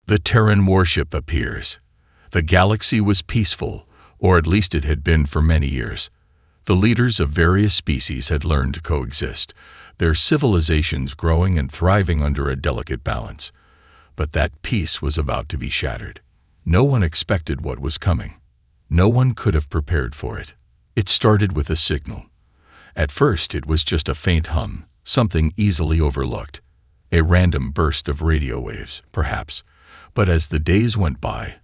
The Terran Warship appears. The galaxy was peaceful, or at least it had been for many years. The leaders of various species had learned to coexist, their civilizations growing and thriving under a delicate balance. But that peace was about to be shattered. No one expected what was coming. No one could have prepared for it. It started with a signal. At first, it was just a faint hum, something easily overlooked. A random burst of radio waves, perhaps. But as the days went by,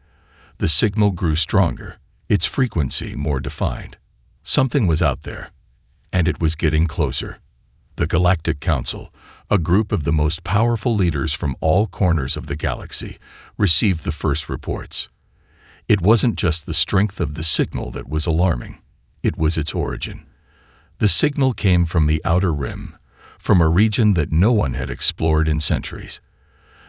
the signal grew stronger, its frequency more defined. Something was out there, and it was getting closer. The Galactic Council, a group of the most powerful leaders from all corners of the galaxy, received the first reports. It wasn't just the strength of the signal that was alarming. It was its origin. The signal came from the outer rim, from a region that no one had explored in centuries.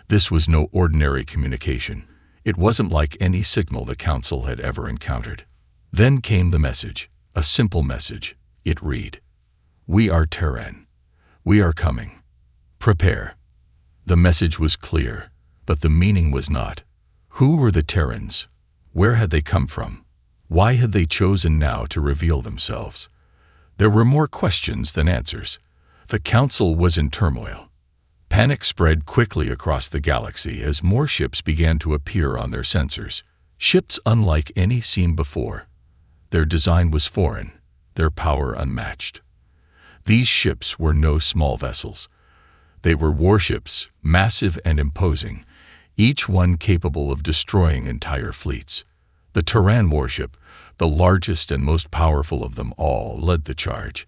This was no ordinary communication. It wasn't like any signal the Council had ever encountered. Then came the message, a simple message. It read, "We are Terran. We are coming. Prepare." The message was clear, but the meaning was not. Who were the Terrans? Where had they come from? Why had they chosen now to reveal themselves? There were more questions than answers. The Council was in turmoil. Panic spread quickly across the galaxy as more ships began to appear on their sensors. Ships unlike any seen before. Their design was foreign, their power unmatched. These ships were no small vessels. They were warships, massive and imposing, each one capable of destroying entire fleets. The Terran Warship, the largest and most powerful of them all, led the charge.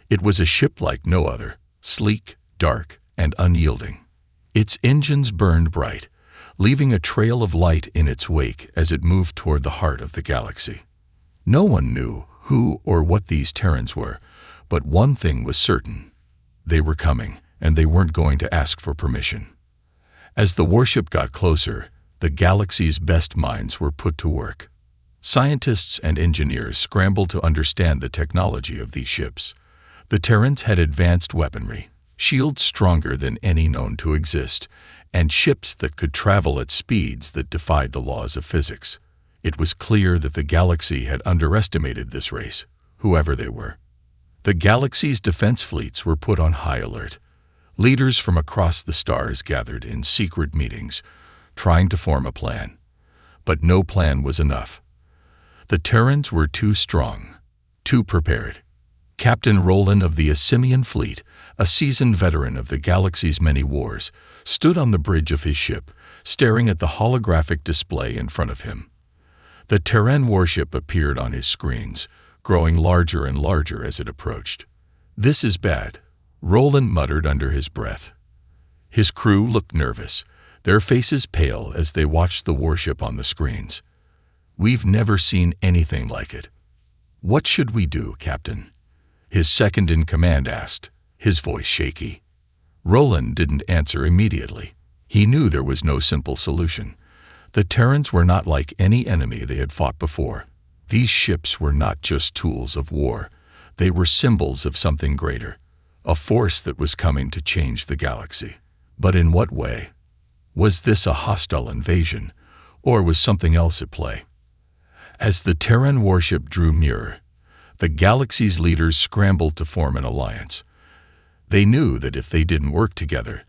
It was a ship like no other, sleek, dark, and unyielding. Its engines burned bright, leaving a trail of light in its wake as it moved toward the heart of the galaxy. No one knew who or what these Terrans were, but one thing was certain. They were coming, and they weren't going to ask for permission. As the warship got closer, the galaxy's best minds were put to work. Scientists and engineers scrambled to understand the technology of these ships. The Terrans had advanced weaponry, shields stronger than any known to exist, and ships that could travel at speeds that defied the laws of physics. It was clear that the galaxy had underestimated this race, whoever they were. The galaxy's defense fleets were put on high alert. Leaders from across the stars gathered in secret meetings, trying to form a plan. But no plan was enough. The Terrans were too strong, too prepared. Captain Roland of the Asimian fleet, a seasoned veteran of the galaxy's many wars, stood on the bridge of his ship, staring at the holographic display in front of him. The Terran Warship appeared on his screens, growing larger and larger as it approached. "This is bad," Roland muttered under his breath. His crew looked nervous, their faces pale as they watched the warship on the screens. "We've never seen anything like it." "What should we do, Captain?" his second-in-command asked, his voice shaky. Roland didn't answer immediately. He knew there was no simple solution. The Terrans were not like any enemy they had fought before. These ships were not just tools of war. They were symbols of something greater, a force that was coming to change the galaxy. But in what way? Was this a hostile invasion, or was something else at play? As the Terran warship drew nearer, the galaxy's leaders scrambled to form an alliance. They knew that if they didn't work together,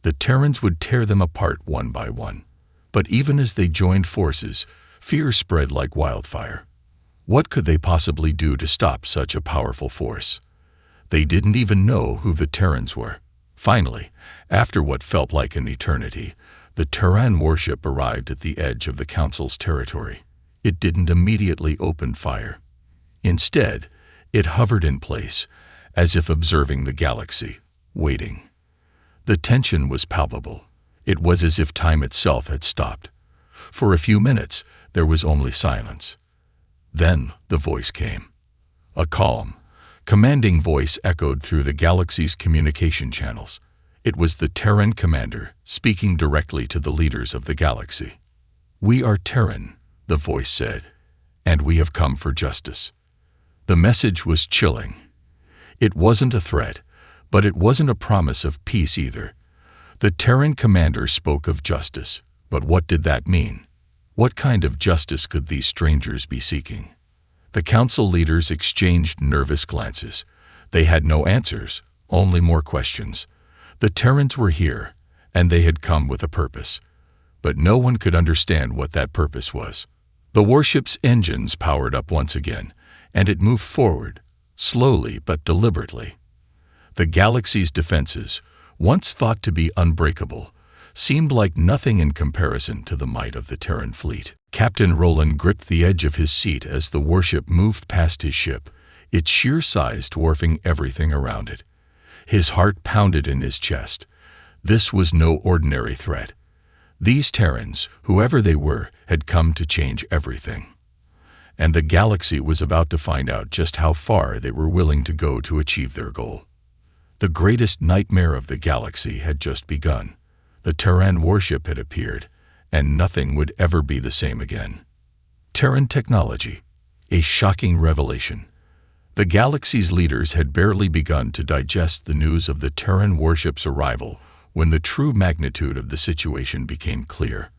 the Terrans would tear them apart one by one. But even as they joined forces, fear spread like wildfire. What could they possibly do to stop such a powerful force? They didn't even know who the Terrans were. Finally, after what felt like an eternity, the Terran warship arrived at the edge of the Council's territory. It didn't immediately open fire. Instead, it hovered in place, as if observing the galaxy, waiting. The tension was palpable. It was as if time itself had stopped. For a few minutes, there was only silence. Then the voice came. A calm, commanding voice echoed through the galaxy's communication channels. It was the Terran commander, speaking directly to the leaders of the galaxy. "We are Terran," the voice said, "and we have come for justice." The message was chilling. It wasn't a threat, but it wasn't a promise of peace either. The Terran commander spoke of justice, But what did that mean? What kind of justice could these strangers be seeking? The council leaders exchanged nervous glances. They had no answers, only more questions. The Terrans were here, and they had come with a purpose. But no one could understand what that purpose was. The warship's engines powered up once again, and it moved forward, slowly but deliberately. The galaxy's defenses, once thought to be unbreakable, seemed like nothing in comparison to the might of the Terran fleet. Captain Roland gripped the edge of his seat as the warship moved past his ship, its sheer size dwarfing everything around it. His heart pounded in his chest. This was no ordinary threat. These Terrans, whoever they were, had come to change everything. And the galaxy was about to find out just how far they were willing to go to achieve their goal. The greatest nightmare of the galaxy had just begun. The Terran Warship had appeared, and nothing would ever be the same again. Terran technology, a shocking revelation. The galaxy's leaders had barely begun to digest the news of the Terran Warship's arrival when the true magnitude of the situation became clear.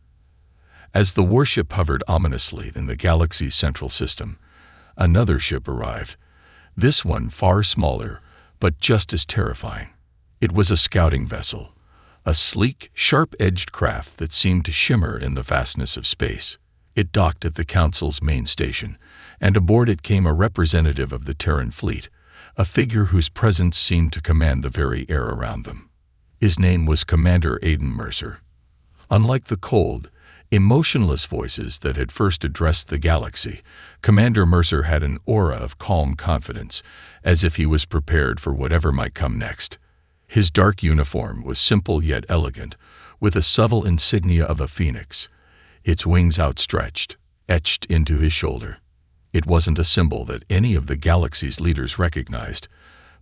As the warship hovered ominously in the galaxy's central system, another ship arrived, this one far smaller, but just as terrifying. It was a scouting vessel, a sleek, sharp-edged craft that seemed to shimmer in the vastness of space. It docked at the Council's main station, and aboard it came a representative of the Terran fleet, a figure whose presence seemed to command the very air around them. His name was Commander Aidan Mercer. Unlike the cold, emotionless voices that had first addressed the galaxy, Commander Mercer had an aura of calm confidence, as if he was prepared for whatever might come next. His dark uniform was simple yet elegant, with a subtle insignia of a phoenix, its wings outstretched, etched into his shoulder. It wasn't a symbol that any of the galaxy's leaders recognized,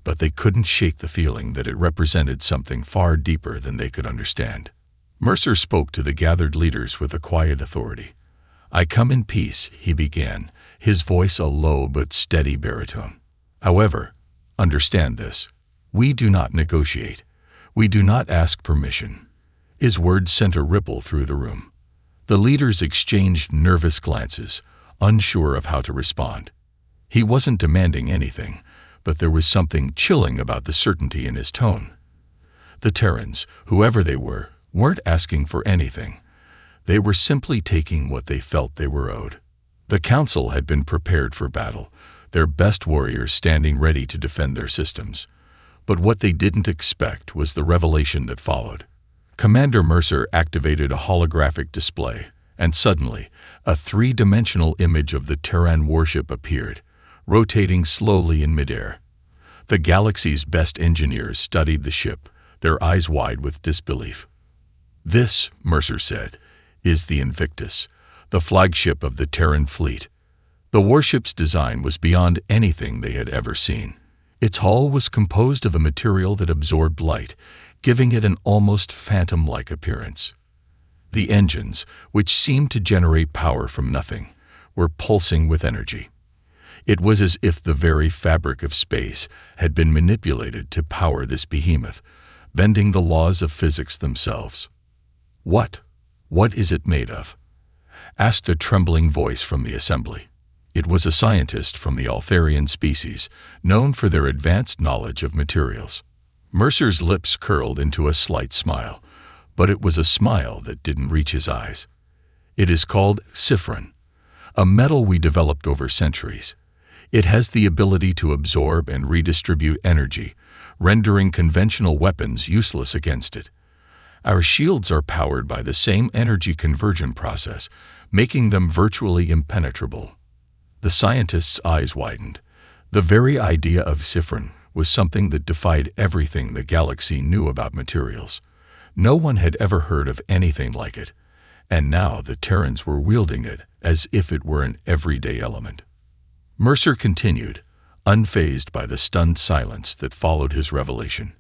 but they couldn't shake the feeling that it represented something far deeper than they could understand. Mercer spoke to the gathered leaders with a quiet authority. "I come in peace," he began, his voice a low but steady baritone. "However, understand this. We do not negotiate. We do not ask permission." His words sent a ripple through the room. The leaders exchanged nervous glances, unsure of how to respond. He wasn't demanding anything, but there was something chilling about the certainty in his tone. The Terrans, whoever they were, weren't asking for anything. They were simply taking what they felt they were owed. The Council had been prepared for battle, their best warriors standing ready to defend their systems. But what they didn't expect was the revelation that followed. Commander Mercer activated a holographic display, and suddenly, a three-dimensional image of the Terran Warship appeared, rotating slowly in midair. The galaxy's best engineers studied the ship, their eyes wide with disbelief. "This," Mercer said, "is the Invictus, the flagship of the Terran fleet." The warship's design was beyond anything they had ever seen. Its hull was composed of a material that absorbed light, giving it an almost phantom-like appearance. The engines, which seemed to generate power from nothing, were pulsing with energy. It was as if the very fabric of space had been manipulated to power this behemoth, bending the laws of physics themselves. What is it made of?" asked a trembling voice from the assembly. It was a scientist from the Altharian species, known for their advanced knowledge of materials. Mercer's lips curled into a slight smile, but it was a smile that didn't reach his eyes. "It is called Cyphron, a metal we developed over centuries. It has the ability to absorb and redistribute energy, rendering conventional weapons useless against it. Our shields are powered by the same energy conversion process, making them virtually impenetrable." The scientist's eyes widened. The very idea of Cyphron was something that defied everything the galaxy knew about materials. No one had ever heard of anything like it, and now the Terrans were wielding it as if it were an everyday element. Mercer continued, unfazed by the stunned silence that followed his revelation.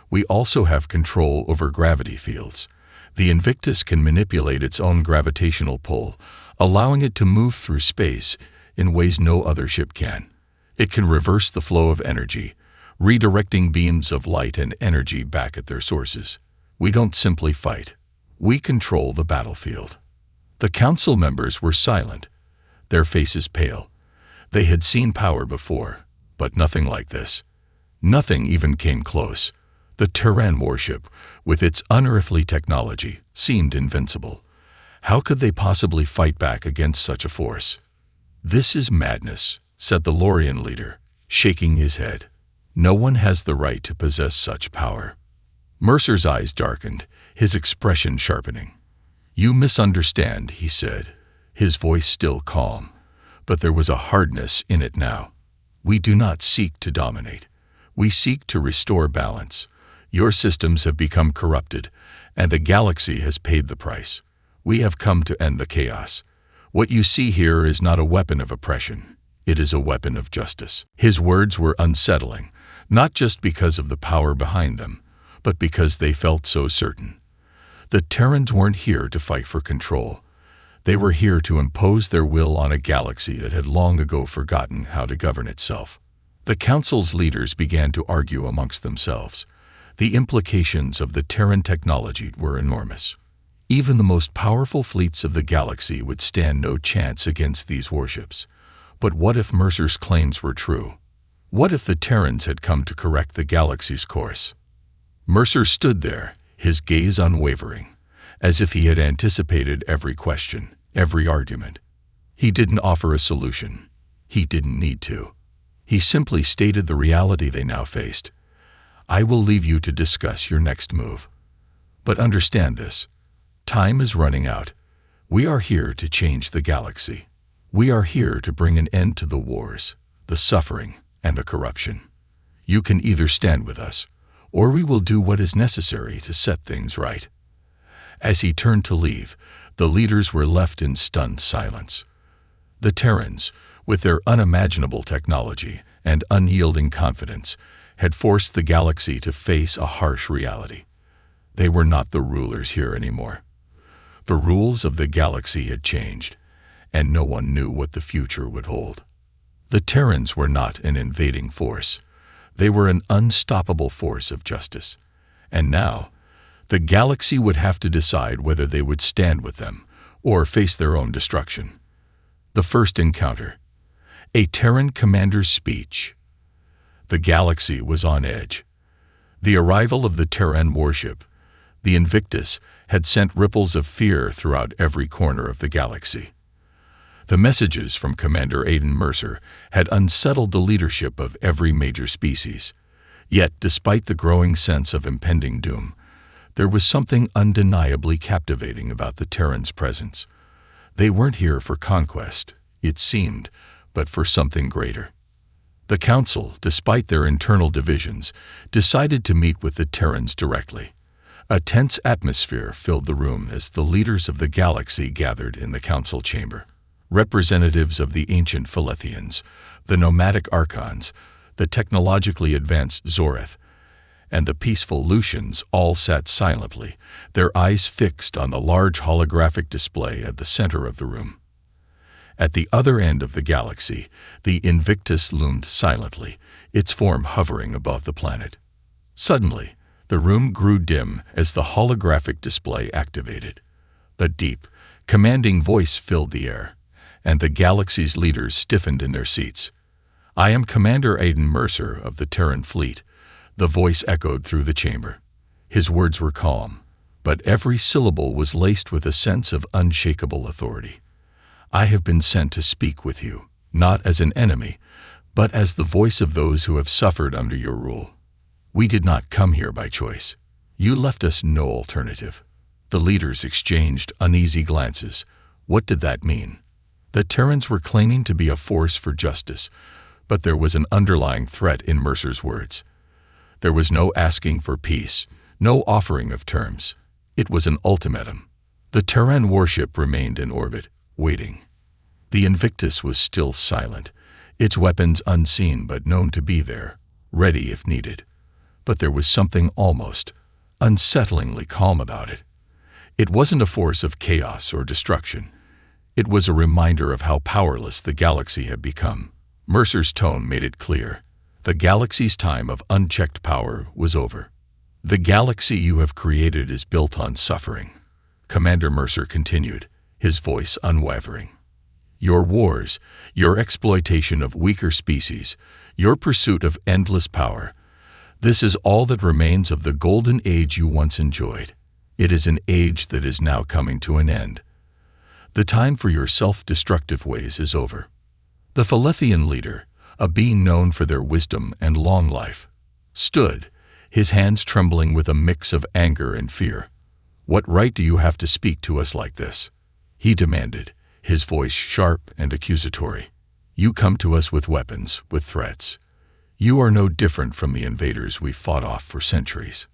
"We also have control over gravity fields. The Invictus can manipulate its own gravitational pull, allowing it to move through space in ways no other ship can. It can reverse the flow of energy, redirecting beams of light and energy back at their sources. We don't simply fight. We control the battlefield." The council members were silent, their faces pale. They had seen power before, but nothing like this. Nothing even came close. The Terran Warship, with its unearthly technology, seemed invincible. How could they possibly fight back against such a force? "This is madness," said the Lorian leader, shaking his head. "No one has the right to possess such power." Mercer's eyes darkened, his expression sharpening. "You misunderstand," he said, his voice still calm, but there was a hardness in it now. "We do not seek to dominate. We seek to restore balance. Your systems have become corrupted, and the galaxy has paid the price. We have come to end the chaos. What you see here is not a weapon of oppression. It is a weapon of justice." His words were unsettling, not just because of the power behind them, but because they felt so certain. The Terrans weren't here to fight for control. They were here to impose their will on a galaxy that had long ago forgotten how to govern itself. The Council's leaders began to argue amongst themselves. The implications of the Terran technology were enormous. Even the most powerful fleets of the galaxy would stand no chance against these warships. But what if Mercer's claims were true? What if the Terrans had come to correct the galaxy's course? Mercer stood there, his gaze unwavering, as if he had anticipated every question, every argument. He didn't offer a solution. He didn't need to. He simply stated the reality they now faced. "I will leave you to discuss your next move. But understand this. Time is running out. We are here to change the galaxy. We are here to bring an end to the wars, the suffering, and the corruption. You can either stand with us, or we will do what is necessary to set things right." As he turned to leave, the leaders were left in stunned silence. The Terrans, with their unimaginable technology and unyielding confidence, had forced the galaxy to face a harsh reality. They were not the rulers here anymore. The rules of the galaxy had changed, and no one knew what the future would hold. The Terrans were not an invading force. They were an unstoppable force of justice. And now, the galaxy would have to decide whether they would stand with them or face their own destruction. The first encounter. A Terran commander's speech. The galaxy was on edge. The arrival of the Terran Warship, the Invictus, had sent ripples of fear throughout every corner of the galaxy. The messages from Commander Aidan Mercer had unsettled the leadership of every major species. Yet, despite the growing sense of impending doom, there was something undeniably captivating about the Terrans' presence. They weren't here for conquest, it seemed, but for something greater. The Council, despite their internal divisions, decided to meet with the Terrans directly. A tense atmosphere filled the room as the leaders of the galaxy gathered in the council chamber. Representatives of the ancient Philethians, the nomadic Archons, the technologically advanced Zoreth, and the peaceful Lucians all sat silently, their eyes fixed on the large holographic display at the center of the room. At the other end of the galaxy, the Invictus loomed silently, its form hovering above the planet. Suddenly, the room grew dim as the holographic display activated. A deep, commanding voice filled the air, and the galaxy's leaders stiffened in their seats. "I am Commander Aidan Mercer of the Terran fleet," the voice echoed through the chamber. His words were calm, but every syllable was laced with a sense of unshakable authority. "I have been sent to speak with you, not as an enemy, but as the voice of those who have suffered under your rule. We did not come here by choice. You left us no alternative." The leaders exchanged uneasy glances. What did that mean? The Terrans were claiming to be a force for justice, but there was an underlying threat in Mercer's words. There was no asking for peace, no offering of terms. It was an ultimatum. The Terran warship remained in orbit, waiting. The Invictus was still silent, its weapons unseen but known to be there, ready if needed. But there was something almost unsettlingly calm about it. It wasn't a force of chaos or destruction. It was a reminder of how powerless the galaxy had become. Mercer's tone made it clear. The galaxy's time of unchecked power was over. The galaxy you have created is built on suffering. Commander Mercer continued, his voice unwavering. Your wars, your exploitation of weaker species, your pursuit of endless power, this is all that remains of the golden age you once enjoyed. It is an age that is now coming to an end. The time for your self-destructive ways is over. The Philethian leader, a being known for their wisdom and long life, stood, his hands trembling with a mix of anger and fear. What right do you have to speak to us like this? He demanded, his voice sharp and accusatory. You come to us with weapons, with threats. You are no different from the invaders we fought off for centuries.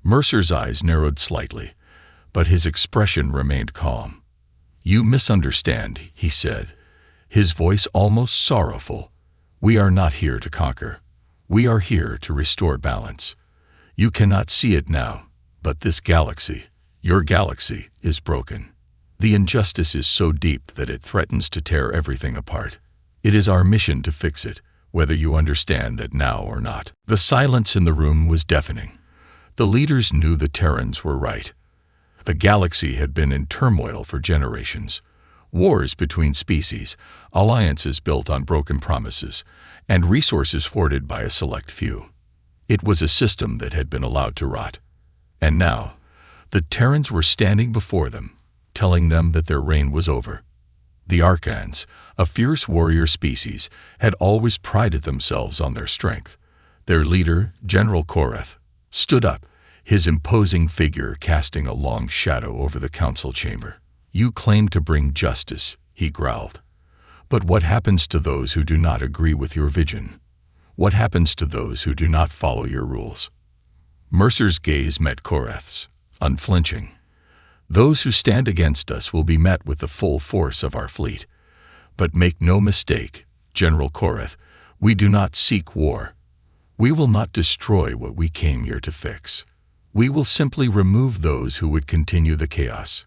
Mercer's eyes narrowed slightly, but his expression remained calm. You misunderstand, he said, his voice almost sorrowful. We are not here to conquer. We are here to restore balance. You cannot see it now, but this galaxy, your galaxy, is broken. The injustice is so deep that it threatens to tear everything apart. It is our mission to fix it, whether you understand that now or not. The silence in the room was deafening. The leaders knew the Terrans were right. The galaxy had been in turmoil for generations. Wars between species, alliances built on broken promises, and resources hoarded by a select few. It was a system that had been allowed to rot. And now, the Terrans were standing before them, telling them that their reign was over. The Archons, a fierce warrior species, had always prided themselves on their strength. Their leader, General Korath, stood up, his imposing figure casting a long shadow over the council chamber. You claim to bring justice, he growled. But what happens to those who do not agree with your vision? What happens to those who do not follow your rules? Mercer's gaze met Korath's, unflinching. Those who stand against us will be met with the full force of our fleet. But make no mistake, General Korath, we do not seek war. We will not destroy what we came here to fix. We will simply remove those who would continue the chaos.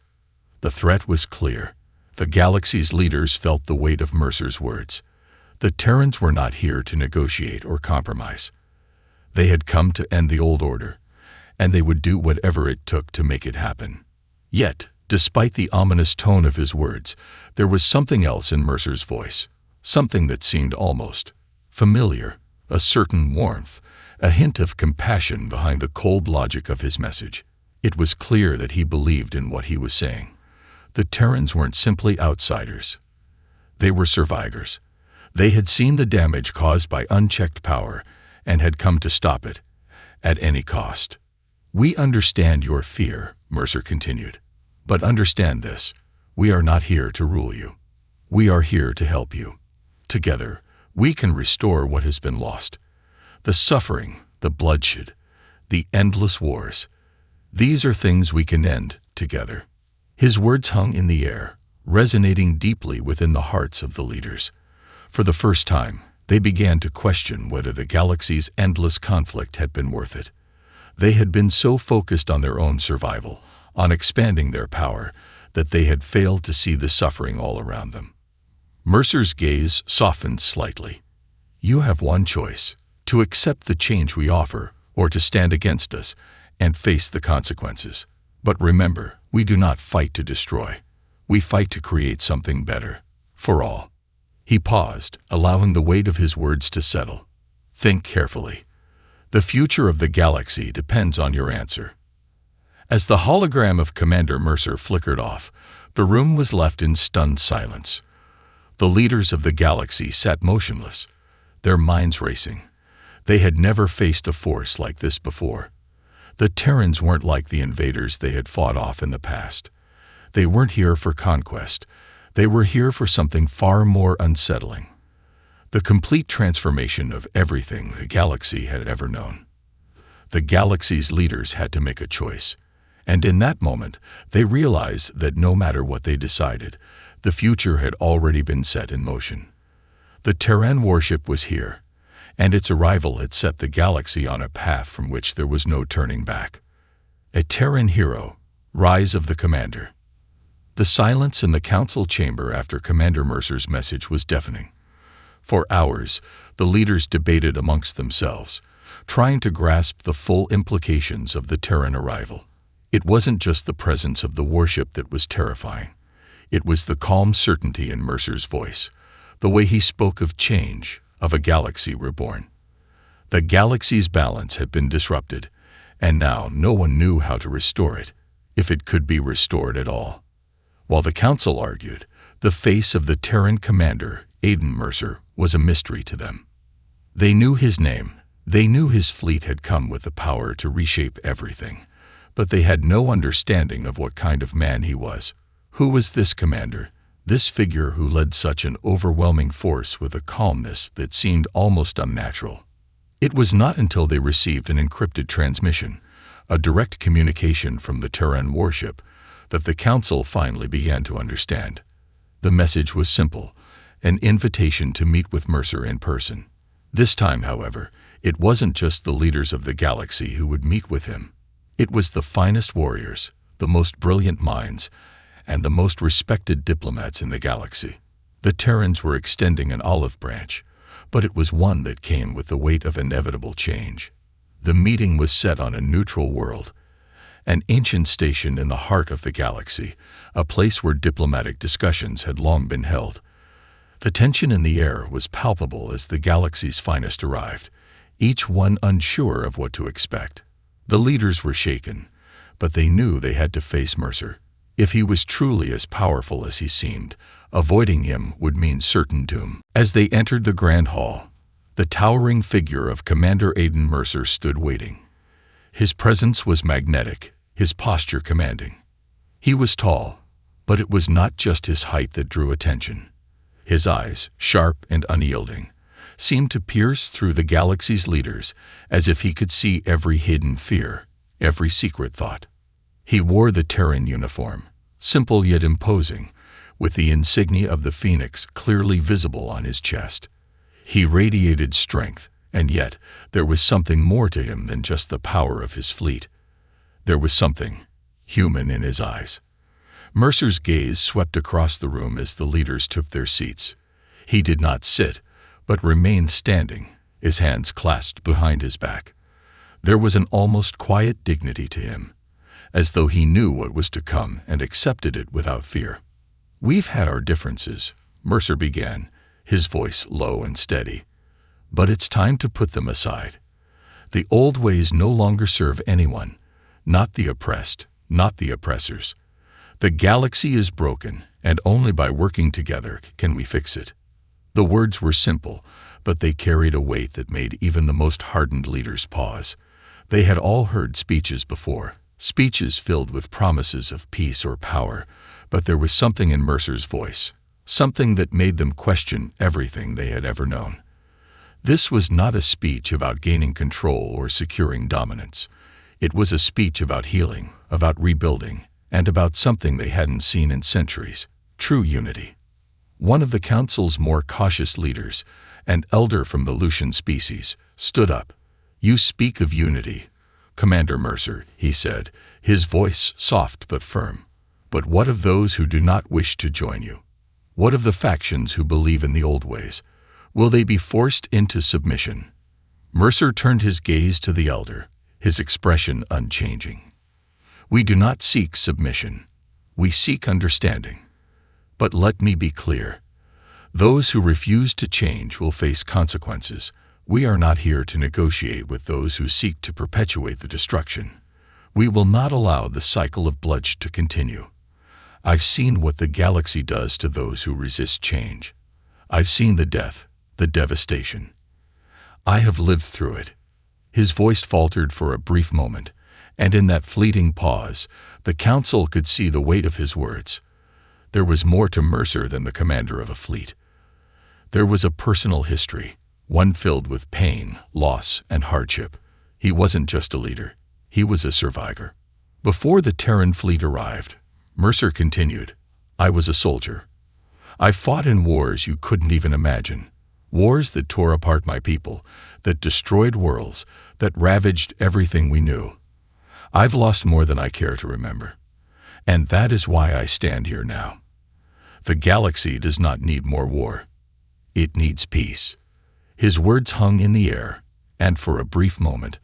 The threat was clear. The galaxy's leaders felt the weight of Mercer's words. The Terrans were not here to negotiate or compromise. They had come to end the old order, and they would do whatever it took to make it happen. Yet, despite the ominous tone of his words, there was something else in Mercer's voice, something that seemed almost familiar, a certain warmth, a hint of compassion behind the cold logic of his message. It was clear that he believed in what he was saying. The Terrans weren't simply outsiders. They were survivors. They had seen the damage caused by unchecked power and had come to stop it, at any cost. We understand your fear, Mercer continued. But understand this, we are not here to rule you. We are here to help you. Together, we can restore what has been lost. The suffering, the bloodshed, the endless wars. These are things we can end together. His words hung in the air, resonating deeply within the hearts of the leaders. For the first time, they began to question whether the galaxy's endless conflict had been worth it. They had been so focused on their own survival, on expanding their power, that they had failed to see the suffering all around them. Mercer's gaze softened slightly. You have one choice, to accept the change we offer, or to stand against us and face the consequences. But remember, we do not fight to destroy. We fight to create something better, for all. He paused, allowing the weight of his words to settle. Think carefully. The future of the galaxy depends on your answer. As the hologram of Commander Mercer flickered off, the room was left in stunned silence. The leaders of the galaxy sat motionless, their minds racing. They had never faced a force like this before. The Terrans weren't like the invaders they had fought off in the past. They weren't here for conquest. They were here for something far more unsettling. The complete transformation of everything the galaxy had ever known. The galaxy's leaders had to make a choice. And in that moment, they realized that no matter what they decided, the future had already been set in motion. The Terran Warship was here, and its arrival had set the galaxy on a path from which there was no turning back. A Terran hero, rise of the commander. The silence in the council chamber after Commander Mercer's message was deafening. For hours, the leaders debated amongst themselves, trying to grasp the full implications of the Terran arrival. It wasn't just the presence of the warship that was terrifying. It was the calm certainty in Mercer's voice, the way he spoke of change, of a galaxy reborn. The galaxy's balance had been disrupted, and now no one knew how to restore it, if it could be restored at all. While the Council argued, the face of the Terran commander, Aidan Mercer, was a mystery to them. They knew his name. They knew his fleet had come with the power to reshape everything, but they had no understanding of what kind of man he was. Who was this commander, this figure who led such an overwhelming force with a calmness that seemed almost unnatural? It was not until they received an encrypted transmission, a direct communication from the Terran Warship, that the Council finally began to understand. The message was simple, an invitation to meet with Mercer in person. This time, however, it wasn't just the leaders of the galaxy who would meet with him. It was the finest warriors, the most brilliant minds, and the most respected diplomats in the galaxy. The Terrans were extending an olive branch, but it was one that came with the weight of inevitable change. The meeting was set on a neutral world, an ancient station in the heart of the galaxy, a place where diplomatic discussions had long been held. The tension in the air was palpable as the galaxy's finest arrived, each one unsure of what to expect. The leaders were shaken, but they knew they had to face Mercer. If he was truly as powerful as he seemed, avoiding him would mean certain doom. As they entered the Grand Hall, the towering figure of Commander Aidan Mercer stood waiting. His presence was magnetic, his posture commanding. He was tall, but it was not just his height that drew attention. His eyes, sharp and unyielding, seemed to pierce through the galaxy's leaders as if he could see every hidden fear, every secret thought. He wore the Terran uniform, simple yet imposing, with the insignia of the Phoenix clearly visible on his chest. He radiated strength, and yet there was something more to him than just the power of his fleet. There was something human in his eyes. Mercer's gaze swept across the room as the leaders took their seats. He did not sit, but remained standing, his hands clasped behind his back. There was an almost quiet dignity to him, as though he knew what was to come and accepted it without fear. "We've had our differences," Mercer began, his voice low and steady, "but it's time to put them aside. The old ways no longer serve anyone, not the oppressed, not the oppressors. The galaxy is broken, and only by working together can we fix it." The words were simple, but they carried a weight that made even the most hardened leaders pause. They had all heard speeches before, speeches filled with promises of peace or power, but there was something in Mercer's voice, something that made them question everything they had ever known. This was not a speech about gaining control or securing dominance. It was a speech about healing, about rebuilding, and about something they hadn't seen in centuries: true unity. One of the Council's more cautious leaders, an elder from the Lucian species, stood up. "You speak of unity, Commander Mercer," he said, his voice soft but firm. "But what of those who do not wish to join you? What of the factions who believe in the old ways? Will they be forced into submission?" Mercer turned his gaze to the elder, his expression unchanging. "We do not seek submission. We seek understanding. But let me be clear. Those who refuse to change will face consequences. We are not here to negotiate with those who seek to perpetuate the destruction. We will not allow the cycle of bloodshed to continue. I've seen what the galaxy does to those who resist change. I've seen the death, the devastation. I have lived through it." His voice faltered for a brief moment, and in that fleeting pause, the Council could see the weight of his words. There was more to Mercer than the commander of a fleet. There was a personal history, one filled with pain, loss, and hardship. He wasn't just a leader. He was a survivor. Before the Terran fleet arrived, Mercer continued, "I was a soldier. I fought in wars you couldn't even imagine. Wars that tore apart my people, that destroyed worlds, that ravaged everything we knew. I've lost more than I care to remember. And that is why I stand here now. The galaxy does not need more war. It needs peace." His words hung in the air, and for a brief moment,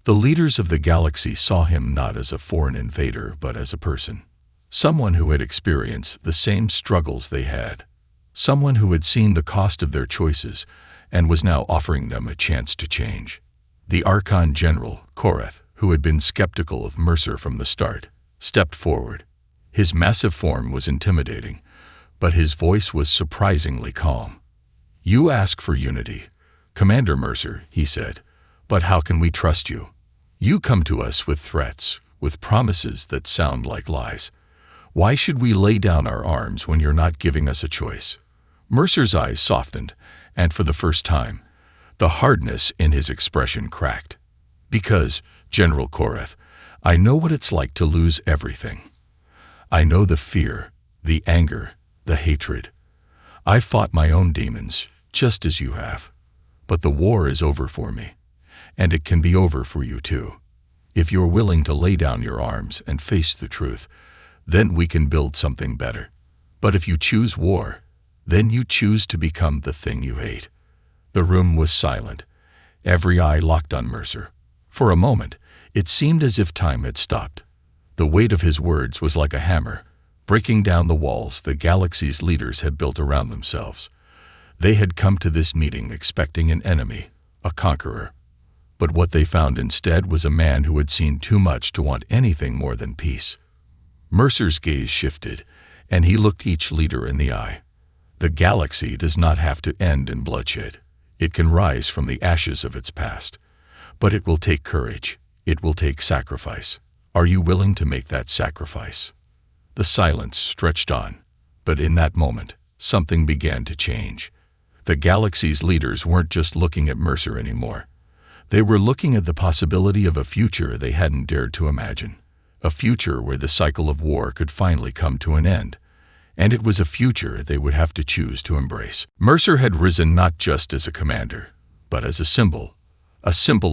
The leaders of the galaxy saw him not as a foreign invader, but as a person. Someone who had experienced the same struggles they had. Someone who had seen the cost of their choices and was now offering them a chance to change. The Archon General, Korath, who had been skeptical of Mercer from the start, stepped forward. His massive form was intimidating, but his voice was surprisingly calm. "You ask for unity, Commander Mercer," he said, "but how can we trust you? You come to us with threats, with promises that sound like lies. Why should we lay down our arms when you're not giving us a choice?" Mercer's eyes softened, and for the first time, the hardness in his expression cracked. "Because, General Korath, I know what it's like to lose everything. I know the fear, the anger, the hatred. I fought my own demons, just as you have. But the war is over for me, and it can be over for you too. If you're willing to lay down your arms and face the truth, then we can build something better. But if you choose war, then you choose to become the thing you hate." The room was silent, every eye locked on Mercer. For a moment, it seemed as if time had stopped. The weight of his words was like a hammer, breaking down the walls the galaxy's leaders had built around themselves. They had come to this meeting expecting an enemy, a conqueror. But what they found instead was a man who had seen too much to want anything more than peace. Mercer's gaze shifted, and he looked each leader in the eye. The galaxy does not have to end in bloodshed. It can rise from the ashes of its past. But it will take courage. It will take sacrifice. Are you willing to make that sacrifice? The silence stretched on, but in that moment, something began to change. The galaxy's leaders weren't just looking at Mercer anymore. They were looking at the possibility of a future they hadn't dared to imagine. A future where the cycle of war could finally come to an end. And it was a future they would have to choose to embrace. Mercer had risen not just as a commander, but as a symbol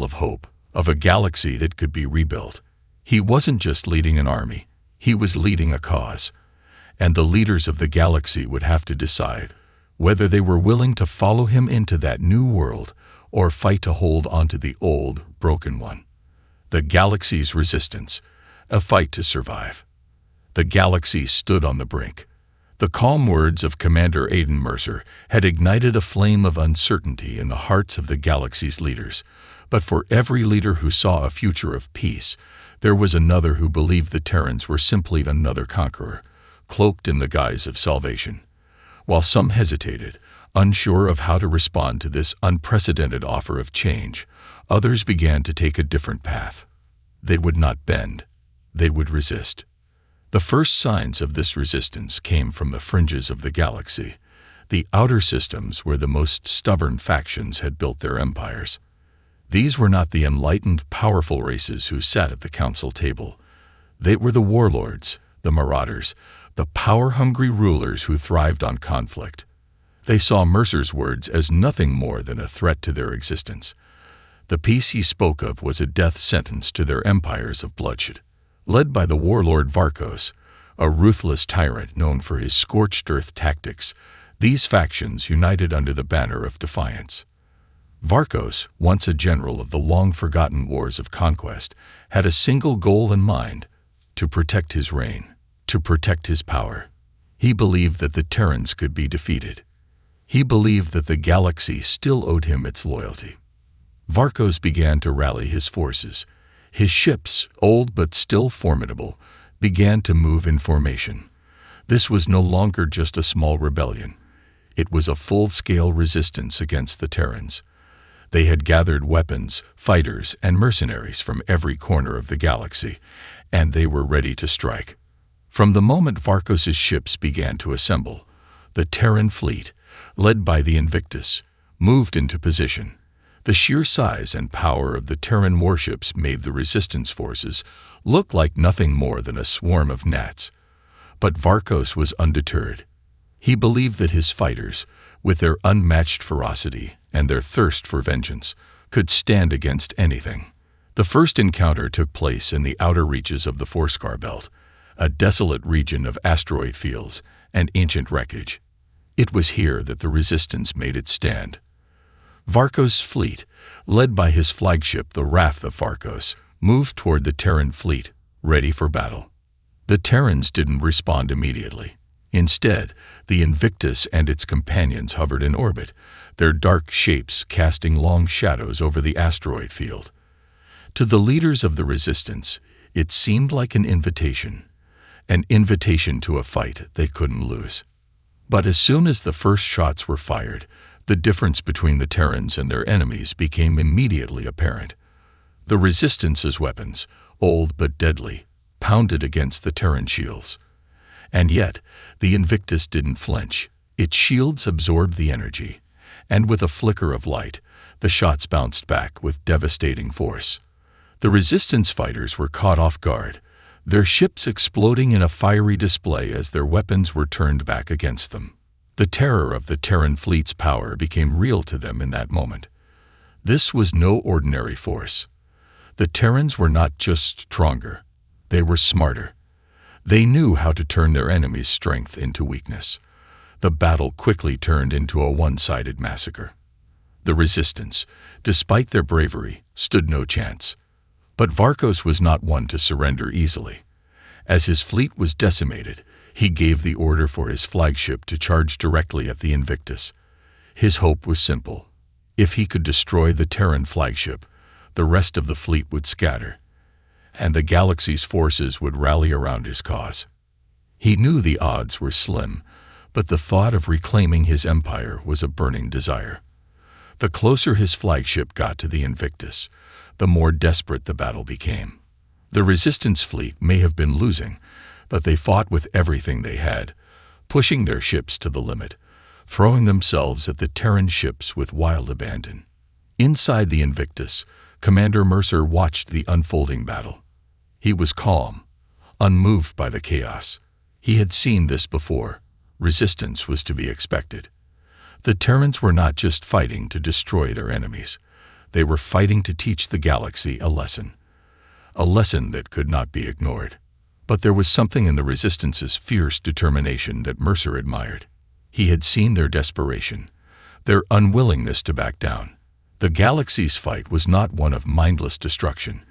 of hope, of a galaxy that could be rebuilt. He wasn't just leading an army, he was leading a cause. And the leaders of the galaxy would have to decide whether they were willing to follow him into that new world or fight to hold onto the old, broken one. The galaxy's resistance, a fight to survive. The galaxy stood on the brink. The calm words of Commander Aiden Mercer had ignited a flame of uncertainty in the hearts of the galaxy's leaders. But for every leader who saw a future of peace, there was another who believed the Terrans were simply another conqueror, cloaked in the guise of salvation. While some hesitated, unsure of how to respond to this unprecedented offer of change, others began to take a different path. They would not bend. They would resist. The first signs of this resistance came from the fringes of the galaxy, the outer systems where the most stubborn factions had built their empires. These were not the enlightened, powerful races who sat at the council table. They were the warlords, the marauders, the power-hungry rulers who thrived on conflict. They saw Mercer's words as nothing more than a threat to their existence. The peace he spoke of was a death sentence to their empires of bloodshed. Led by the warlord Varkos, a ruthless tyrant known for his scorched earth tactics, these factions united under the banner of defiance. Varkos, once a general of the long-forgotten wars of conquest, had a single goal in mind: to protect his reign, to protect his power. He believed that the Terrans could be defeated. He believed that the galaxy still owed him its loyalty. Varkos began to rally his forces. His ships, old but still formidable, began to move in formation. This was no longer just a small rebellion. It was a full-scale resistance against the Terrans. They had gathered weapons, fighters, and mercenaries from every corner of the galaxy, and they were ready to strike. From the moment Varkos' ships began to assemble, the Terran fleet, led by the Invictus, moved into position. The sheer size and power of the Terran warships made the resistance forces look like nothing more than a swarm of gnats. But Varkos was undeterred. He believed that his fighters, with their unmatched ferocity and their thirst for vengeance, could stand against anything. The first encounter took place in the outer reaches of the Forskar Belt, a desolate region of asteroid fields and ancient wreckage. It was here that the resistance made its stand. Varkos' fleet, led by his flagship the Wrath of Varkos, moved toward the Terran fleet, ready for battle. The Terrans didn't respond immediately. Instead, the Invictus and its companions hovered in orbit, their dark shapes casting long shadows over the asteroid field. To the leaders of the Resistance, it seemed like an invitation to a fight they couldn't lose. But as soon as the first shots were fired, the difference between the Terrans and their enemies became immediately apparent. The Resistance's weapons, old but deadly, pounded against the Terran shields. And yet, the Invictus didn't flinch. Its shields absorbed the energy, and with a flicker of light, the shots bounced back with devastating force. The Resistance fighters were caught off guard, their ships exploding in a fiery display as their weapons were turned back against them. The terror of the Terran fleet's power became real to them in that moment. This was no ordinary force. The Terrans were not just stronger, they were smarter. They knew how to turn their enemy's strength into weakness. The battle quickly turned into a one-sided massacre. The Resistance, despite their bravery, stood no chance. But Varkos was not one to surrender easily. As his fleet was decimated, he gave the order for his flagship to charge directly at the Invictus. His hope was simple. If he could destroy the Terran flagship, the rest of the fleet would scatter, and the galaxy's forces would rally around his cause. He knew the odds were slim, but the thought of reclaiming his empire was a burning desire. The closer his flagship got to the Invictus, the more desperate the battle became. The Resistance fleet may have been losing, but they fought with everything they had, pushing their ships to the limit, throwing themselves at the Terran ships with wild abandon. Inside the Invictus, Commander Mercer watched the unfolding battle. He was calm, unmoved by the chaos. He had seen this before. Resistance was to be expected. The Terrans were not just fighting to destroy their enemies. They were fighting to teach the galaxy a lesson that could not be ignored. But there was something in the Resistance's fierce determination that Mercer admired. He had seen their desperation, their unwillingness to back down. The galaxy's fight was not one of mindless destruction.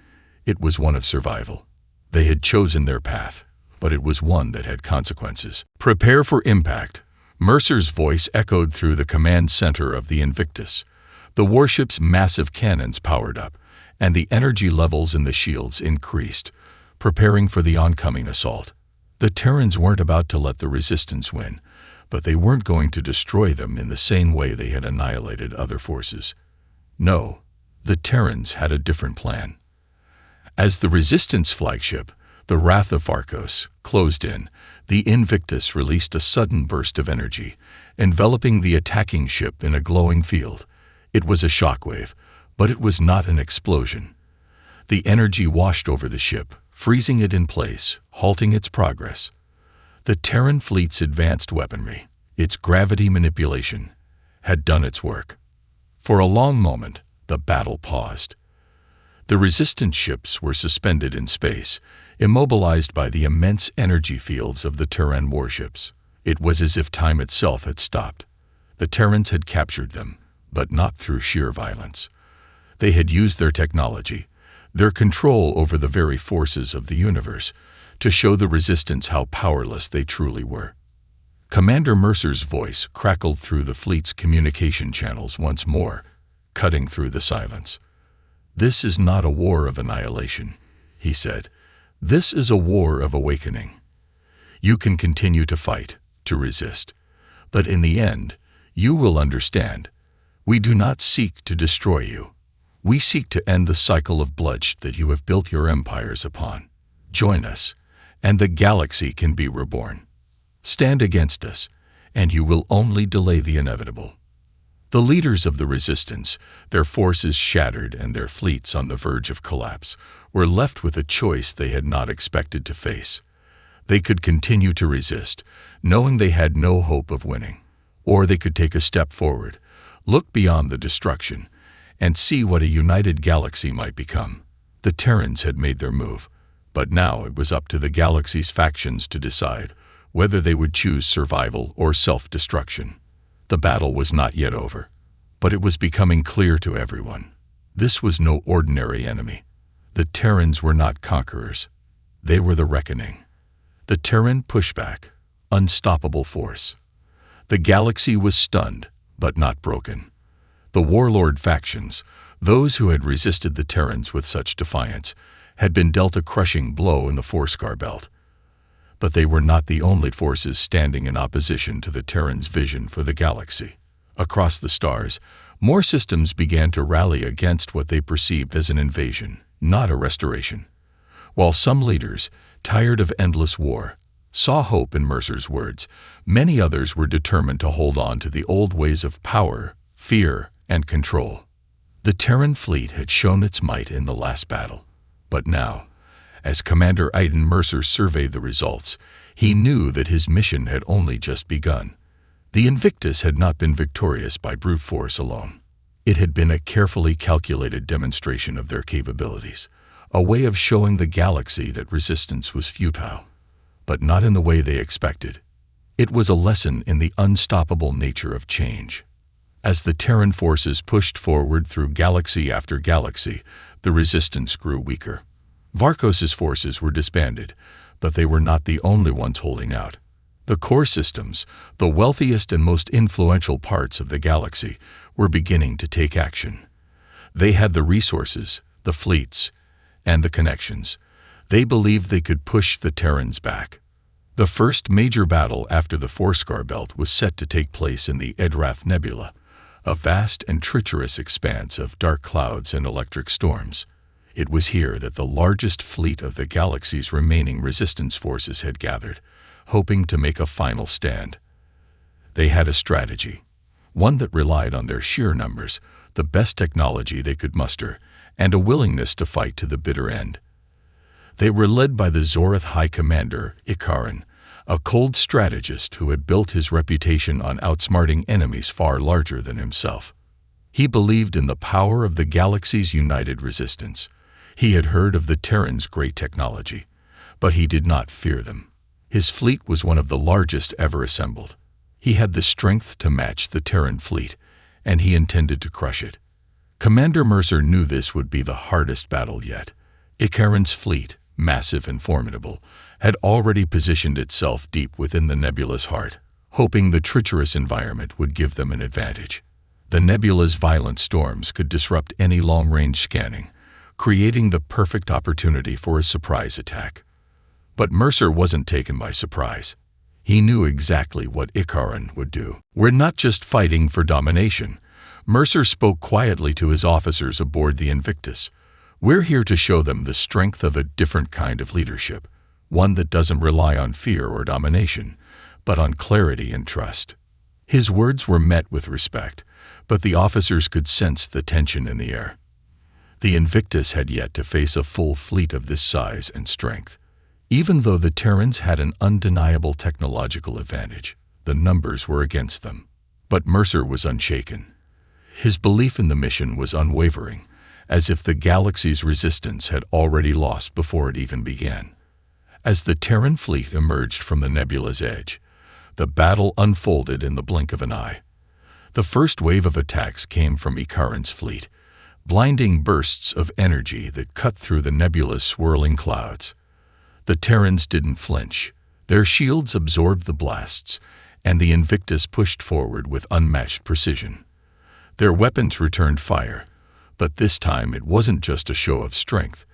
It was one of survival. They had chosen their path, but it was one that had consequences. Prepare for impact. Mercer's voice echoed through the command center of the Invictus. The warship's massive cannons powered up, and the energy levels in the shields increased, preparing for the oncoming assault. The Terrans weren't about to let the Resistance win, but they weren't going to destroy them in the same way they had annihilated other forces. No, the Terrans had a different plan. As the Resistance flagship, the Wrath of Varkos, closed in, the Invictus released a sudden burst of energy, enveloping the attacking ship in a glowing field. It was a shockwave, but it was not an explosion. The energy washed over the ship, freezing it in place, halting its progress. The Terran fleet's advanced weaponry, its gravity manipulation, had done its work. For a long moment, the battle paused. The Resistance ships were suspended in space, immobilized by the immense energy fields of the Terran warships. It was as if time itself had stopped. The Terrans had captured them, but not through sheer violence. They had used their technology, their control over the very forces of the universe, to show the Resistance how powerless they truly were. Commander Mercer's voice crackled through the fleet's communication channels once more, cutting through the silence. "This is not a war of annihilation," he said. "This is a war of awakening. You can continue to fight, to resist, but in the end, you will understand. We do not seek to destroy you. We seek to end the cycle of bloodshed that you have built your empires upon. Join us, and the galaxy can be reborn. Stand against us, and you will only delay the inevitable." The leaders of the Resistance, their forces shattered and their fleets on the verge of collapse, were left with a choice they had not expected to face. They could continue to resist, knowing they had no hope of winning, or they could take a step forward, look beyond the destruction, and see what a united galaxy might become. The Terrans had made their move, but now it was up to the galaxy's factions to decide whether they would choose survival or self-destruction. The battle was not yet over. But it was becoming clear to everyone. This was no ordinary enemy. The Terrans were not conquerors. They were the reckoning. The Terran pushback, unstoppable force. The galaxy was stunned, but not broken. The warlord factions, those who had resisted the Terrans with such defiance, had been dealt a crushing blow in the Forscar belt. But they were not the only forces standing in opposition to the Terrans' vision for the galaxy. Across the stars, more systems began to rally against what they perceived as an invasion, not a restoration. While some leaders, tired of endless war, saw hope in Mercer's words, many others were determined to hold on to the old ways of power, fear, and control. The Terran fleet had shown its might in the last battle. But now, as Commander Iden Mercer surveyed the results, he knew that his mission had only just begun. The Invictus had not been victorious by brute force alone. It had been a carefully calculated demonstration of their capabilities, a way of showing the galaxy that resistance was futile, but not in the way they expected. It was a lesson in the unstoppable nature of change. As the Terran forces pushed forward through galaxy after galaxy, the resistance grew weaker. Varkos's forces were disbanded, but they were not the only ones holding out. The core systems, the wealthiest and most influential parts of the galaxy, were beginning to take action. They had the resources, the fleets, and the connections. They believed they could push the Terrans back. The first major battle after the Forscar belt was set to take place in the Edrath Nebula, a vast and treacherous expanse of dark clouds and electric storms. It was here that the largest fleet of the galaxy's remaining resistance forces had gathered, hoping to make a final stand. They had a strategy, one that relied on their sheer numbers, the best technology they could muster, and a willingness to fight to the bitter end. They were led by the Zorath High Commander, Ikaran, a cold strategist who had built his reputation on outsmarting enemies far larger than himself. He believed in the power of the galaxy's united resistance. He had heard of the Terrans' great technology, but he did not fear them. His fleet was one of the largest ever assembled. He had the strength to match the Terran fleet, and he intended to crush it. Commander Mercer knew this would be the hardest battle yet. Ikaran's fleet, massive and formidable, had already positioned itself deep within the nebula's heart, hoping the treacherous environment would give them an advantage. The nebula's violent storms could disrupt any long-range scanning, creating the perfect opportunity for a surprise attack. But Mercer wasn't taken by surprise. He knew exactly what Ikaran would do. "We're not just fighting for domination," Mercer spoke quietly to his officers aboard the Invictus. "We're here to show them the strength of a different kind of leadership, one that doesn't rely on fear or domination, but on clarity and trust." His words were met with respect, but the officers could sense the tension in the air. The Invictus had yet to face a full fleet of this size and strength. Even though the Terrans had an undeniable technological advantage, the numbers were against them. But Mercer was unshaken. His belief in the mission was unwavering, as if the galaxy's resistance had already lost before it even began. As the Terran fleet emerged from the nebula's edge, the battle unfolded in the blink of an eye. The first wave of attacks came from Ikaran's fleet, blinding bursts of energy that cut through the nebula's swirling clouds. The Terrans didn't flinch. Their shields absorbed the blasts, and the Invictus pushed forward with unmatched precision. Their weapons returned fire, but this time it wasn't just a show of strength.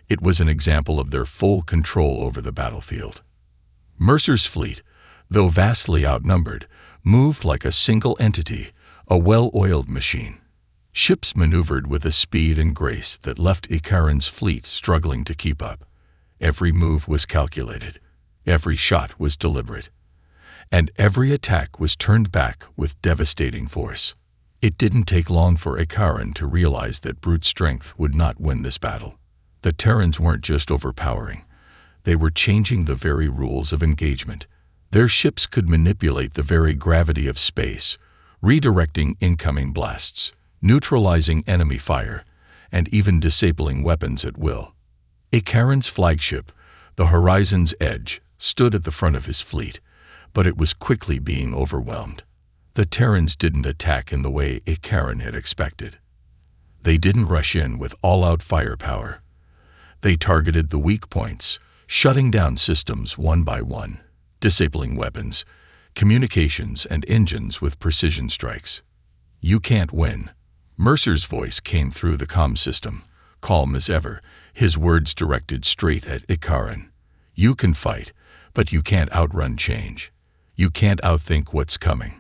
It was an example of their full control over the battlefield. Mercer's fleet, though vastly outnumbered, moved like a single entity, a well-oiled machine. Ships maneuvered with a speed and grace that left Ikaran's fleet struggling to keep up. Every move was calculated, every shot was deliberate, and every attack was turned back with devastating force. It didn't take long for Ikaran to realize that brute strength would not win this battle. The Terrans weren't just overpowering, they were changing the very rules of engagement. Their ships could manipulate the very gravity of space, redirecting incoming blasts, neutralizing enemy fire, and even disabling weapons at will. Ikaran's flagship, the Horizon's Edge, stood at the front of his fleet, but it was quickly being overwhelmed. The Terrans didn't attack in the way Ikaran had expected. They didn't rush in with all-out firepower. They targeted the weak points, shutting down systems one by one, disabling weapons, communications, and engines with precision strikes. "You can't win." Mercer's voice came through the comm system, calm as ever, his words directed straight at Ikaran. "You can fight, but you can't outrun change. You can't outthink what's coming.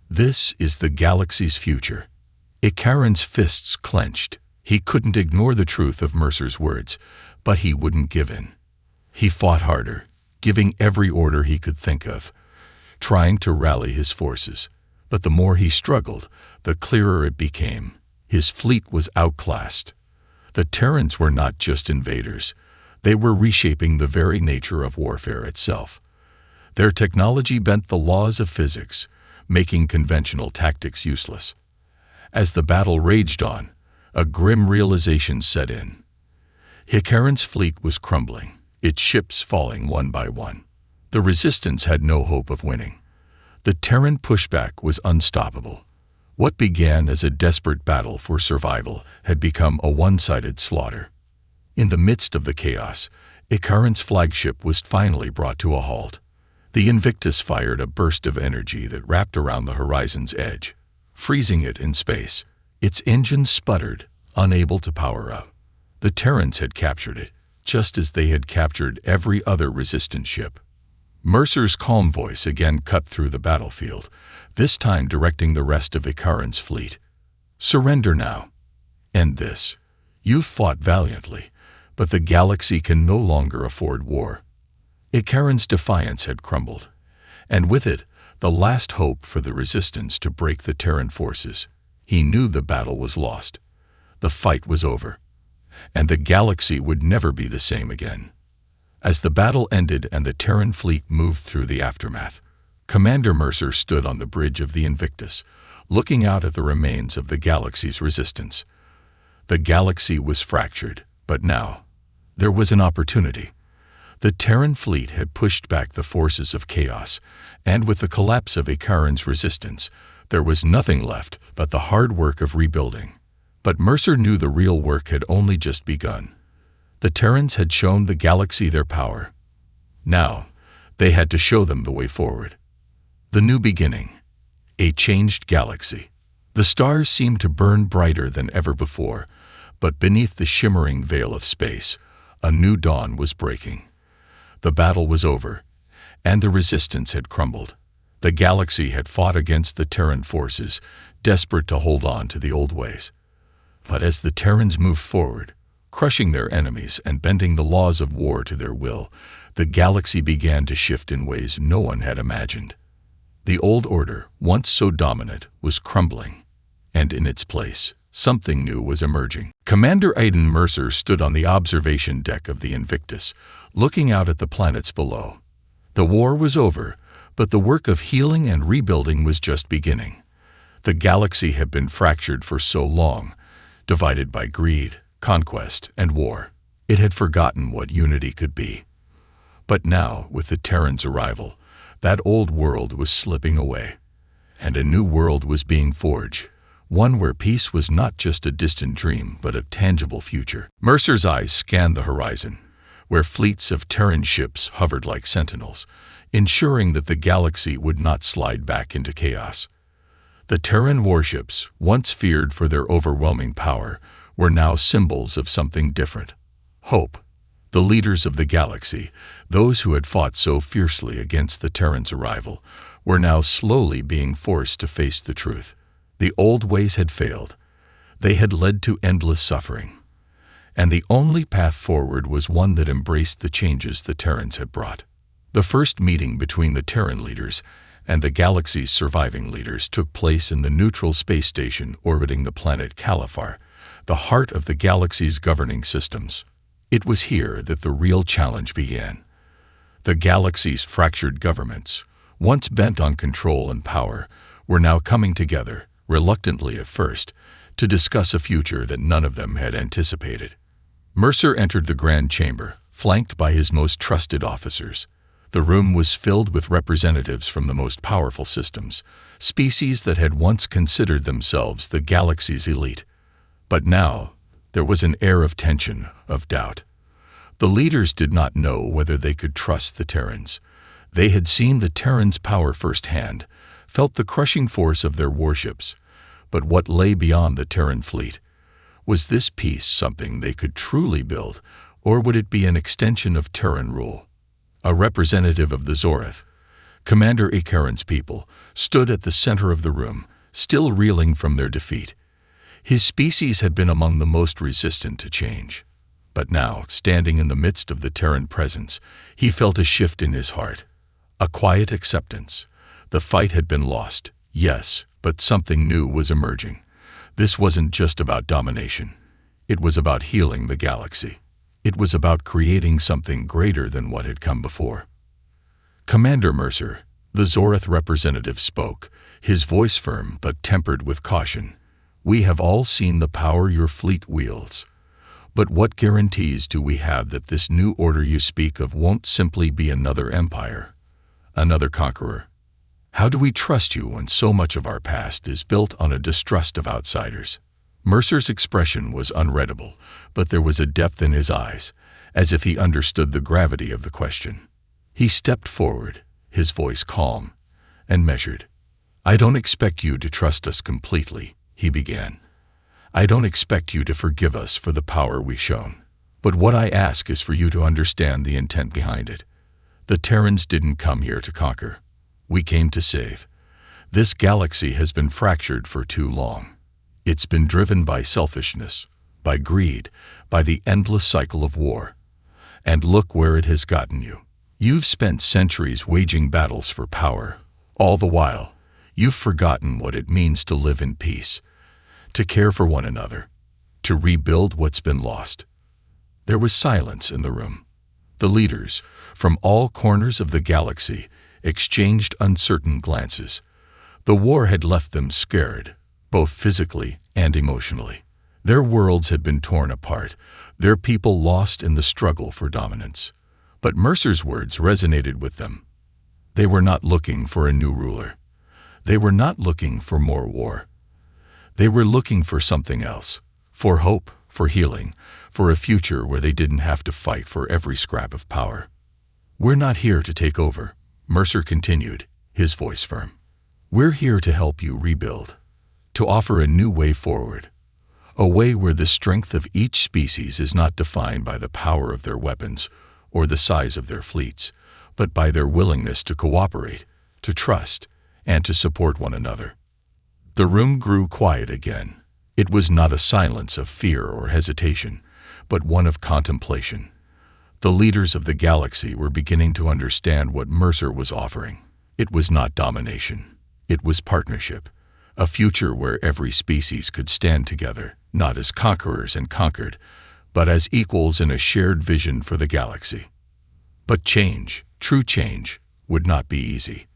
This is the galaxy's future." Ikaran's fists clenched. He couldn't ignore the truth of Mercer's words, but he wouldn't give in. He fought harder, giving every order he could think of, trying to rally his forces. But the more he struggled, the clearer it became. His fleet was outclassed. The Terrans were not just invaders. They were reshaping the very nature of warfare itself. Their technology bent the laws of physics, making conventional tactics useless. As the battle raged on, a grim realization set in. Ikaran's fleet was crumbling, its ships falling one by one. The Resistance had no hope of winning. The Terran pushback was unstoppable. What began as a desperate battle for survival had become a one-sided slaughter. In the midst of the chaos, Ikaran's flagship was finally brought to a halt. The Invictus fired a burst of energy that wrapped around the horizon's edge, freezing it in space. Its engines sputtered, unable to power up. The Terrans had captured it, just as they had captured every other Resistance ship. Mercer's calm voice again cut through the battlefield, this time directing the rest of Ikaran's fleet. "Surrender now. End this. You've fought valiantly, but the galaxy can no longer afford war." Ikaran's defiance had crumbled, and with it, the last hope for the Resistance to break the Terran forces. He knew the battle was lost. The fight was over, and the galaxy would never be the same again. As the battle ended and the Terran fleet moved through the aftermath, Commander Mercer stood on the bridge of the Invictus, looking out at the remains of the galaxy's Resistance. The galaxy was fractured, but now there was an opportunity. The Terran fleet had pushed back the forces of chaos, and with the collapse of Ikaran's Resistance, there was nothing left but the hard work of rebuilding. But Mercer knew the real work had only just begun. The Terrans had shown the galaxy their power. Now, they had to show them the way forward. The new beginning. A changed galaxy. The stars seemed to burn brighter than ever before, but beneath the shimmering veil of space, a new dawn was breaking. The battle was over, and the Resistance had crumbled. The galaxy had fought against the Terran forces, desperate to hold on to the old ways. But as the Terrans moved forward, crushing their enemies and bending the laws of war to their will, the galaxy began to shift in ways no one had imagined. The old order, once so dominant, was crumbling, and in its place, something new was emerging. Commander Aidan Mercer stood on the observation deck of the Invictus, looking out at the planets below. The war was over, but the work of healing and rebuilding was just beginning. The galaxy had been fractured for so long, divided by greed, conquest, and war. It had forgotten what unity could be. But now, with the Terrans' arrival, that old world was slipping away, and a new world was being forged, one where peace was not just a distant dream but a tangible future. Mercer's eyes scanned the horizon, where fleets of Terran ships hovered like sentinels, ensuring that the galaxy would not slide back into chaos. The Terran warships, once feared for their overwhelming power, were now symbols of something different. Hope. The leaders of the galaxy, those who had fought so fiercely against the Terrans' arrival, were now slowly being forced to face the truth. The old ways had failed. They had led to endless suffering. And the only path forward was one that embraced the changes the Terrans had brought. The first meeting between the Terran leaders and the galaxy's surviving leaders took place in the neutral space station orbiting the planet Califar, the heart of the galaxy's governing systems. It was here that the real challenge began. The galaxy's fractured governments, once bent on control and power, were now coming together, reluctantly at first, to discuss a future that none of them had anticipated. Mercer entered the Grand Chamber, flanked by his most trusted officers. The room was filled with representatives from the most powerful systems, species that had once considered themselves the galaxy's elite. But now, there was an air of tension, of doubt. The leaders did not know whether they could trust the Terrans. They had seen the Terrans' power firsthand, felt the crushing force of their warships. But what lay beyond the Terran fleet? Was this peace something they could truly build, or would it be an extension of Terran rule? A representative of the Zorith, Commander Ikaran's people, stood at the center of the room, still reeling from their defeat. His species had been among the most resistant to change. But now, standing in the midst of the Terran presence, he felt a shift in his heart. A quiet acceptance. The fight had been lost, yes, but something new was emerging. This wasn't just about domination. It was about healing the galaxy. It was about creating something greater than what had come before. Commander Mercer, the Zorith representative, spoke, his voice firm but tempered with caution. We have all seen the power your fleet wields. But what guarantees do we have that this new order you speak of won't simply be another empire, another conqueror? How do we trust you when so much of our past is built on a distrust of outsiders? Mercer's expression was unreadable, but there was a depth in his eyes, as if he understood the gravity of the question. He stepped forward, his voice calm and measured. I don't expect you to trust us completely, he began. I don't expect you to forgive us for the power we've shown. But what I ask is for you to understand the intent behind it. The Terrans didn't come here to conquer. We came to save. This galaxy has been fractured for too long. It's been driven by selfishness, by greed, by the endless cycle of war. And look where it has gotten you. You've spent centuries waging battles for power. All the while, you've forgotten what it means to live in peace, to care for one another, to rebuild what's been lost. There was silence in the room. The leaders, from all corners of the galaxy, exchanged uncertain glances. The war had left them scared, both physically and emotionally. Their worlds had been torn apart, their people lost in the struggle for dominance. But Mercer's words resonated with them. They were not looking for a new ruler. They were not looking for more war. They were looking for something else, for hope, for healing, for a future where they didn't have to fight for every scrap of power. We're not here to take over, Mercer continued, his voice firm. We're here to help you rebuild, to offer a new way forward, a way where the strength of each species is not defined by the power of their weapons or the size of their fleets, but by their willingness to cooperate, to trust, and to support one another. The room grew quiet again. It was not a silence of fear or hesitation, but one of contemplation. The leaders of the galaxy were beginning to understand what Mercer was offering. It was not domination. It was partnership, a future where every species could stand together, not as conquerors and conquered, but as equals in a shared vision for the galaxy. But change, true change, would not be easy.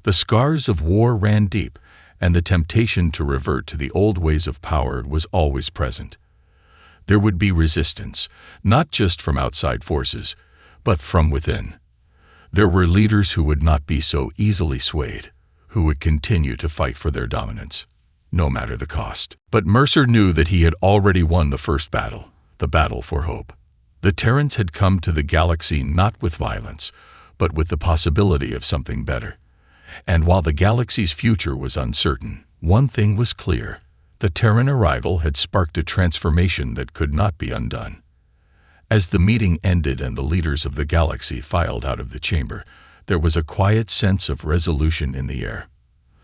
The scars of war ran deep, and the temptation to revert to the old ways of power was always present. There would be resistance, not just from outside forces, but from within. There were leaders who would not be so easily swayed, who would continue to fight for their dominance, no matter the cost. But Mercer knew that he had already won the first battle, the battle for hope. The Terrans had come to the galaxy not with violence, but with the possibility of something better. And while the galaxy's future was uncertain, one thing was clear. The Terran arrival had sparked a transformation that could not be undone. As the meeting ended and the leaders of the galaxy filed out of the chamber, there was a quiet sense of resolution in the air.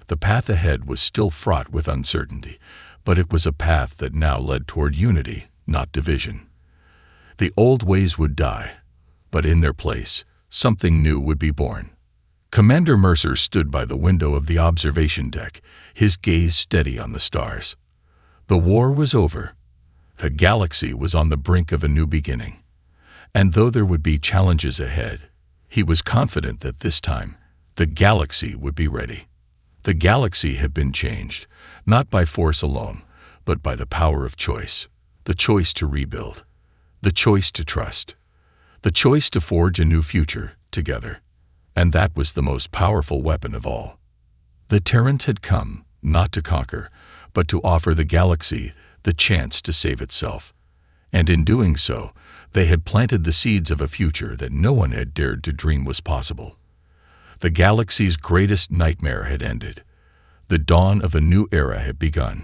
The path ahead was still fraught with uncertainty, but it was a path that now led toward unity, not division. The old ways would die, but in their place, something new would be born. Commander Mercer stood by the window of the observation deck, his gaze steady on the stars. The war was over. The galaxy was on the brink of a new beginning. And though there would be challenges ahead, he was confident that this time, the galaxy would be ready. The galaxy had been changed, not by force alone, but by the power of choice, the choice to rebuild, the choice to trust, the choice to forge a new future together. And that was the most powerful weapon of all. The Terrans had come, not to conquer, but to offer the galaxy the chance to save itself. And in doing so, they had planted the seeds of a future that no one had dared to dream was possible. The galaxy's greatest nightmare had ended. The dawn of a new era had begun.